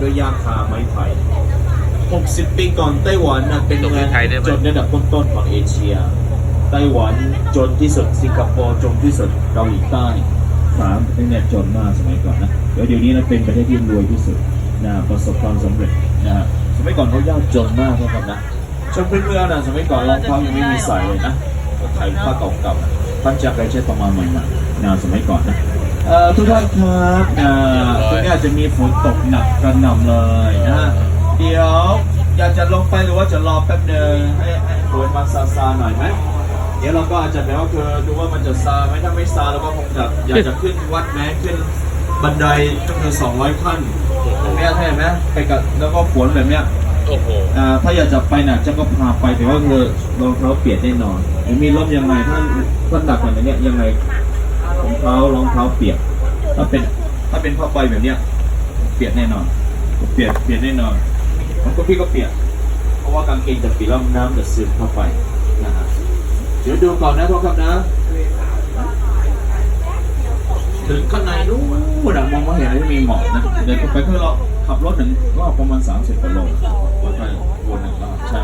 ด้วยยางคาไม้ไผ่60 ปีก่อนไต้หวันนะเป็นเมืองจนระดับต้นๆของเอเชียไต้หวันจนที่สุดสิงคโปร์จนที่สุดเกาหลีใต้3ประเทศเนี่ยจนมากสมัยก่อนนะเดี๋ยวนี้นะเป็นประเทศที่รวยที่สุดนะประสบความสำเร็จนะสมัยก่อนเขายากจนมากนะครับนะชนเพื่อนๆนะสมัยก่อนรองเท้ายังไม่มีใส่เลยนะไทยผ้าเก่าๆท่านจะไปใช้ประมาณใหม่ๆนะสมัยก่อนนะทุกท่านครับตรงนี้อาจจะมีฝนตกหนักกระหน่ำเลยนะเดี๋ยวอยากจะลงไปหรือว่าจะรอแป๊บนึงให้ฝนมาซาหน่อยไหมเดี๋ยวเราก็อาจจะแบบว่าคือดูว่ามันจะซาไหมถ้าไม่ซาเราก็คงจะอยากจะขึ้นวัดแม้ขึ้นบันไดก็คือ200 ขั้นตรงนี้ใช่ไหมไปกับแล้วก็ฝนแบบเนี้ยถ้าอยากจะไปน่ะจะก็พาไปแต่ว่าคือรองเท้าเปียกแน่นอนมีร่มยังไงถ้าหนักแบบนี้ยังไงรองเท้าเปียกถ้าเป็นผ้าใบแบบเนี้ยเปียกแน่นอนเปียกแน่นอนของคุณพี่ก็เปียกเพราะว่ากางเกงจะเปียกแล้วน้ำจะซึมเข้าไปนะฮะเดี๋ยวดูก่อนนะทุกท่านนะถึงข้างในนู้นมองว่าเห็นอะไรมีหมอกนะเดี๋ยวไปคือเราขับรถถึงก็ประมาณ30 กิโลไปวนหนึ่งรอบใช่